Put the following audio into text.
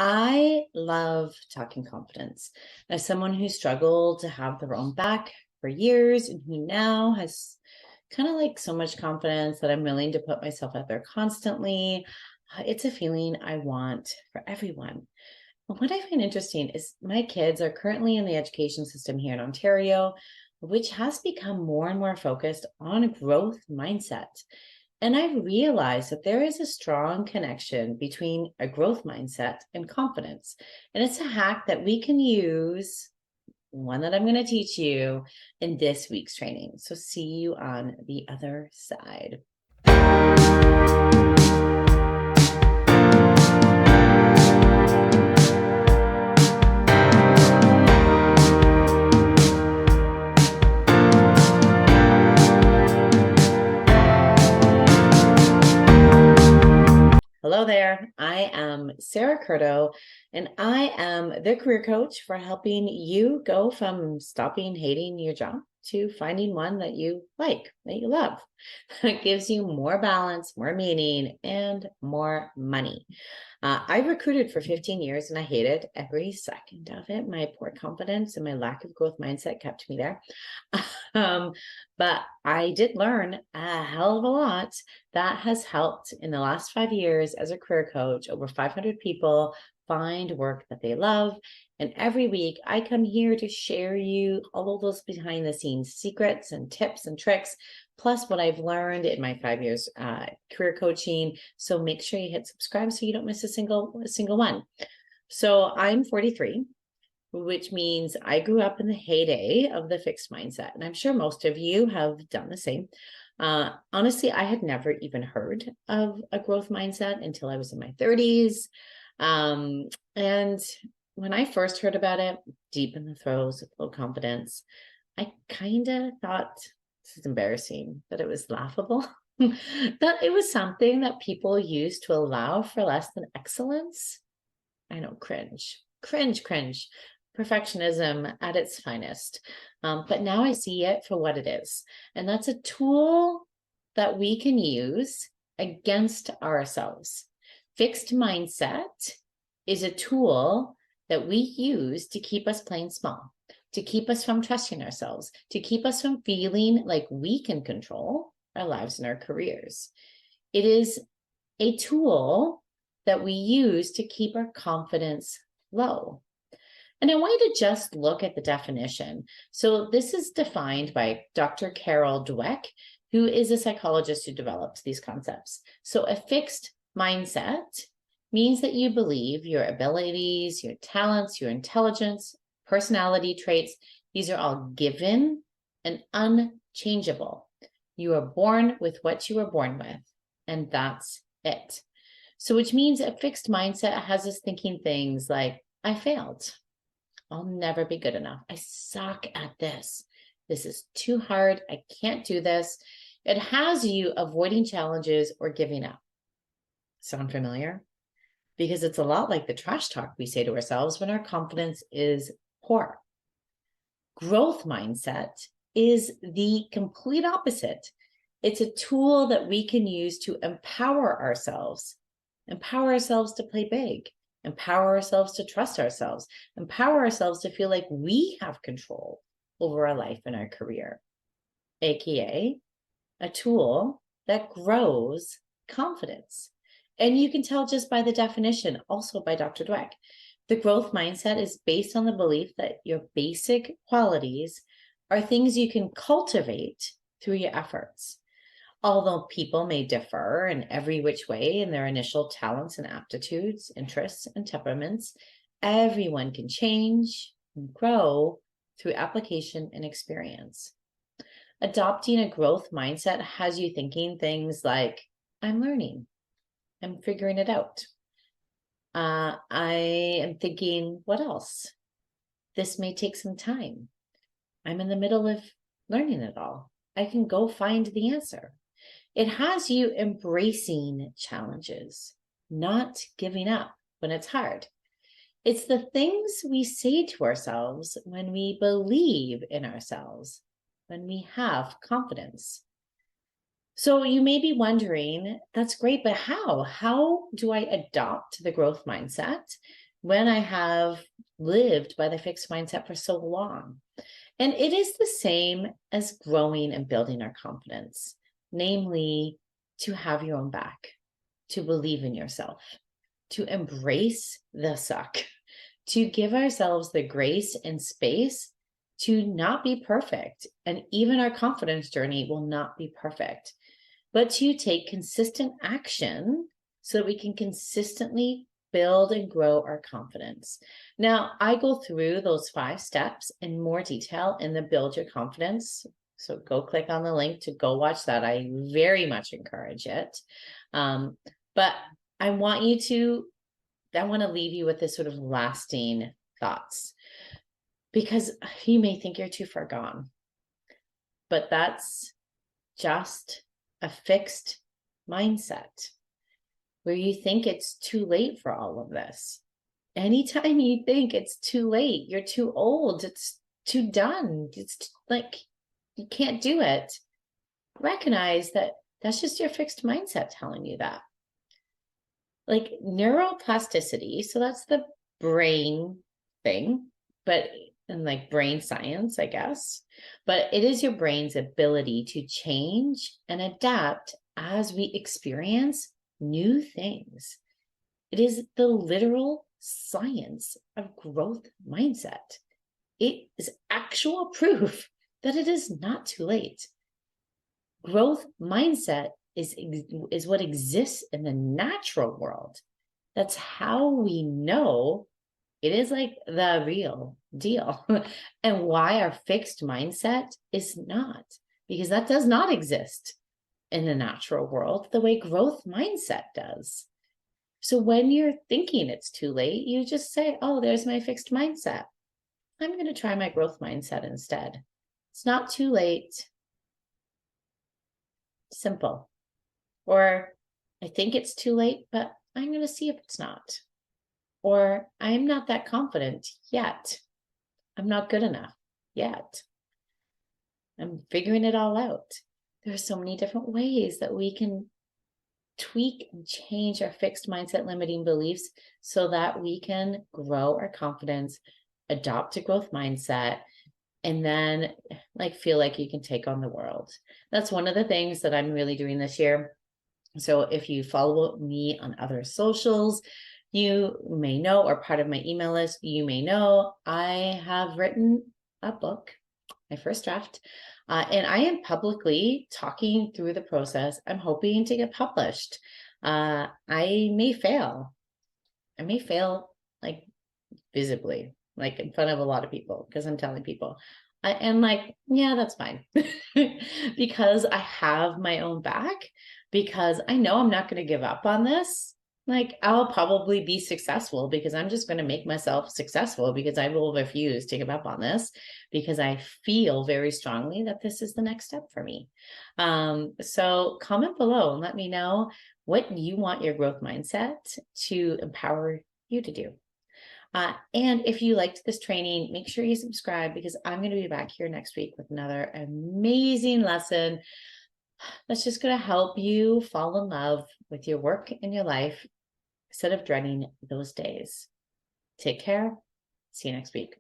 I love talking confidence. As someone who struggled to have their own back for years and who now has kind of like so much confidence that I'm willing to put myself out there constantly, it's a feeling I want for everyone. But what I find interesting is my kids are currently in the education system here in Ontario, which has become more and more focused on a growth mindset. And I've realized that there is a strong connection between a growth mindset and confidence. And it's a hack that we can use, one that I'm going to teach you in this week's training. So see you on the other side. Hello there. I am Sarah Curto, and I am the career coach for helping you go from stopping hating your job to finding one that you like, that you love. It gives you more balance, more meaning, and more money. I recruited for 15 years and I hated every second of it. My poor confidence and my lack of growth mindset kept me there. um, but I did learn a hell of a lot that has helped in the last 5 years as a career coach, over 500 people find work that they love. And every week I come here to share you all of those behind the scenes secrets and tips and tricks, plus what I've learned in my 5 years career coaching. So make sure you hit subscribe so you don't miss a single one. So I'm 43, which means I grew up in the heyday of the fixed mindset. And I'm sure most of you have done the same. Honestly, I had never even heard of a growth mindset until I was in my 30s. And when I first heard about it, deep in the throes of low confidence, I kind of thought, this is embarrassing, that it was laughable, that it was something that people used to allow for less than excellence. I know, cringe. Perfectionism at its finest. But now I see it for what it is. And that's a tool that we can use against ourselves. Fixed mindset is a tool that we use to keep us playing small, to keep us from trusting ourselves, to keep us from feeling like we can control our lives and our careers. It is a tool that we use to keep our confidence low. And I want you to just look at the definition. So this is defined by Dr. Carol Dweck, who is a psychologist who developed these concepts. So a fixed mindset means that you believe your abilities, your talents, your intelligence, personality traits, these are all given and unchangeable. You are born with what you were born with, and that's it. So which means a fixed mindset has us thinking things like, I failed. I'll never be good enough. I suck at this. This is too hard. I can't do this. It has you avoiding challenges or giving up. Sound familiar? Because it's a lot like the trash talk we say to ourselves when our confidence is poor. Growth mindset is the complete opposite. It's a tool that we can use to empower ourselves to play big, empower ourselves to trust ourselves, empower ourselves to feel like we have control over our life and our career, aka a tool that grows confidence. And you can tell just by the definition, also by Dr. Dweck. The growth mindset is based on the belief that your basic qualities are things you can cultivate through your efforts. Although people may differ in every which way in their initial talents and aptitudes, interests, and temperaments, everyone can change and grow through application and experience. Adopting a growth mindset has you thinking things like, I'm learning, I'm figuring it out. I am thinking, what else? This may take some time. I'm in the middle of learning it all. I can go find the answer. It has you embracing challenges, not giving up when it's hard. It's the things we say to ourselves when we believe in ourselves, when we have confidence. So you may be wondering, that's great, but how? How do I adopt the growth mindset when I have lived by the fixed mindset for so long. And it is the same as growing and building our confidence, namely to have your own back, to believe in yourself, to embrace the suck, to give ourselves the grace and space to not be perfect. And even our confidence journey will not be perfect, but to take consistent action so that we can consistently build and grow our confidence. Now, I go through those 5 steps in more detail in the Build Your Confidence. So go click on the link to go watch that. I very much encourage it. But I want to leave you with this sort of lasting thoughts, because you may think you're too far gone, but that's just a fixed mindset where you think it's too late for all of this. Anytime you think it's too late, you're too old, it's too done, it's like you can't do it, recognize that that's just your fixed mindset telling you that. Like neuroplasticity, so that's the brain thing, but and like brain science, I guess, but it is your brain's ability to change and adapt as we experience new things. It is the literal science of growth mindset. It is actual proof that it is not too late. Growth mindset is what exists in the natural world. That's how we know it is like the real deal. And why our fixed mindset is not, because that does not exist in the natural world the way growth mindset does. So when you're thinking it's too late, you just say, oh, there's my fixed mindset. I'm going to try my growth mindset instead. It's not too late. Simple. Or I think it's too late, but I'm going to see if it's not. Or I'm not that confident yet. I'm not good enough yet. I'm figuring it all out. There are so many different ways that we can tweak and change our fixed mindset limiting beliefs so that we can grow our confidence, adopt a growth mindset, and then like feel like you can take on the world. That's one of the things that I'm really doing this year. So if you follow me on other socials, you may know, or part of my email list, you may know I have written a book, my first draft, and I am publicly talking through the process. I'm hoping to get published. I may fail. I may fail like visibly, like in front of a lot of people, because I'm telling people. And like, yeah, that's fine. Because I have my own back, because I know I'm not going to give up on this. Like, I'll probably be successful because I'm just going to make myself successful, because I will refuse to give up on this, because I feel very strongly that this is the next step for me. So comment below and let me know what you want your growth mindset to empower you to do. And if you liked this training, make sure you subscribe, because I'm going to be back here next week with another amazing lesson that's just going to help you fall in love with your work and your life instead of dreading those days. Take care. See you next week.